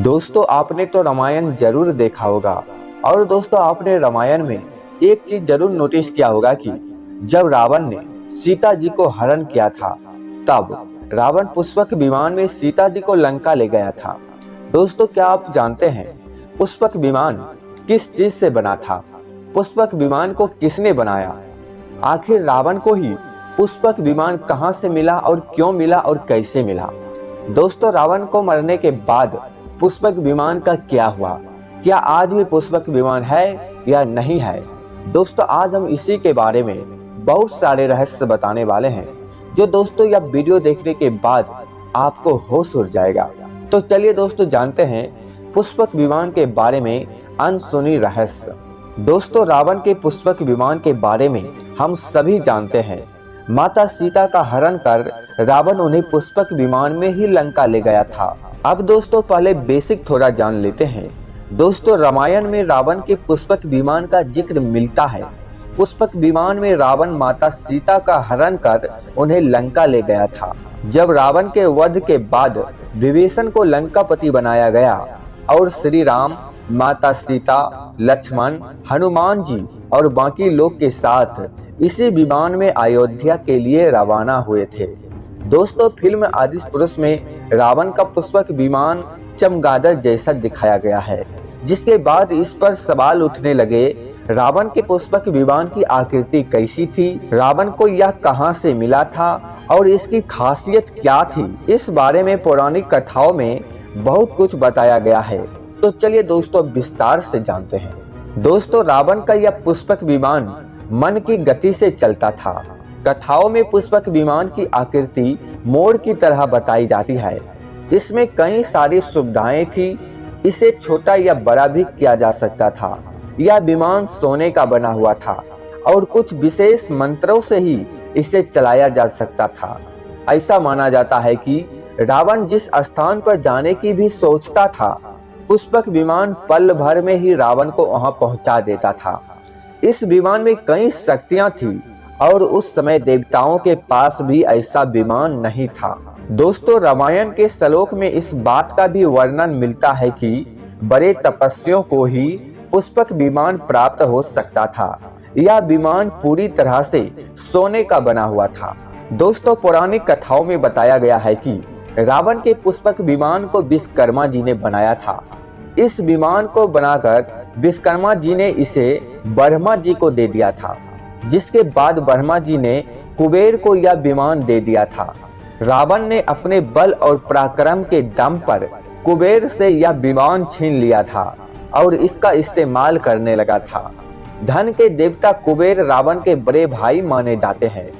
दोस्तों आपने तो रामायण जरूर देखा होगा और दोस्तों आपने रामायण में एक चीज जरूर नोटिस किया होगा कि जब रावण ने सीता जी को हरण किया था तब रावण पुष्पक विमान में सीता जी को लंका ले गया था। दोस्तों क्या आप जानते हैं पुष्पक विमान किस चीज से बना था? पुष्पक विमान को किसने बनाया? आखिर रावण को ही पुष्पक विमान कहां से मिला और क्यों मिला और कैसे मिला? दोस्तों रावण को मरने के बाद पुष्पक विमान का क्या हुआ? क्या आज भी पुष्पक विमान है या नहीं है? दोस्तों आज हम इसी के बारे में बहुत सारे रहस्य बताने वाले हैं जो दोस्तों यह वीडियो देखने के बाद आपको होश उड़ जाएगा। तो चलिए दोस्तों जानते हैं पुष्पक विमान के बारे में अनसुनी रहस्य। दोस्तों रावण के पुष्पक विमान के बारे में हम सभी जानते हैं। माता सीता का हरण कर रावण उन्हें पुष्पक विमान में ही लंका ले गया था। अब दोस्तों पहले बेसिक थोड़ा जान लेते हैं। दोस्तों रामायण में रावण के पुष्पक विमान का जिक्र मिलता है। पुष्पक विमान में रावण माता सीता का हरण कर उन्हें लंका ले गया था। जब रावण के वध के बाद विभीषण को लंकापति बनाया गया और श्री राम, माता सीता, लक्ष्मण, हनुमान जी और बाकी लोग के साथ इसी विमान में अयोध्या के लिए रवाना हुए थे। दोस्तों फिल्म आदिपुरुष में रावण का पुष्पक विमान चमगादड़ जैसा दिखाया गया है, जिसके बाद इस पर सवाल उठने लगे रावण के पुष्पक विमान की आकृति कैसी थी, रावण को यह कहां से मिला था और इसकी खासियत क्या थी। इस बारे में पौराणिक कथाओं में बहुत कुछ बताया गया है। तो चलिए दोस्तों विस्तार से जानते हैं। दोस्तों रावण का यह पुष्पक विमान मन की गति से चलता था। कथाओं में पुष्पक विमान की आकृति मोर की तरह बताई जाती है। इसमें कई सारी सुविधाएं थी। इसे छोटा या बड़ा भी किया जा सकता था। यह विमान सोने का बना हुआ था और कुछ विशेष मंत्रों से ही इसे चलाया जा सकता था। ऐसा माना जाता है कि रावण जिस स्थान पर जाने की भी सोचता था पुष्पक विमान पल भर में ही रावण को वहां पहुंचा देता था। इस विमान में कई शक्तियां थी और उस समय देवताओं के पास भी ऐसा विमान नहीं था। दोस्तों रामायण के श्लोक में इस बात का भी वर्णन मिलता है कि बड़े तपस्वियों को ही पुष्पक विमान प्राप्त हो सकता था। यह विमान पूरी तरह से सोने का बना हुआ था। दोस्तों पौराणिक कथाओं में बताया गया है कि रावण के पुष्पक विमान को विश्वकर्मा जी ने बनाया था। इस विमान को बनाकर विश्वकर्मा जी ने इसे ब्रह्मा जी को दे दिया था, जिसके बाद ब्रह्मा जी ने कुबेर को यह विमान दे दिया था। रावण ने अपने बल और पराक्रम के दम पर कुबेर से यह विमान छीन लिया था और इसका इस्तेमाल करने लगा था। धन के देवता कुबेर रावण के बड़े भाई माने जाते हैं।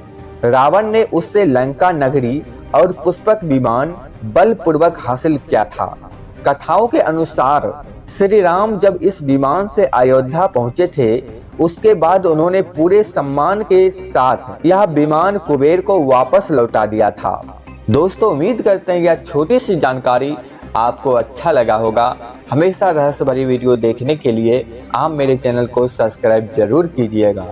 रावण ने उससे लंका नगरी और पुष्पक विमान बलपूर्वक हासिल किया था। कथाओं के अनुसार श्री राम जब इस विमान से अयोध्या पहुंचे थे उसके बाद उन्होंने पूरे सम्मान के साथ यह विमान कुबेर को वापस लौटा दिया था। दोस्तों उम्मीद करते हैं यह छोटी सी जानकारी आपको अच्छा लगा होगा। हमेशा रहस्य भरी वीडियो देखने के लिए आप मेरे चैनल को सब्सक्राइब जरूर कीजिएगा।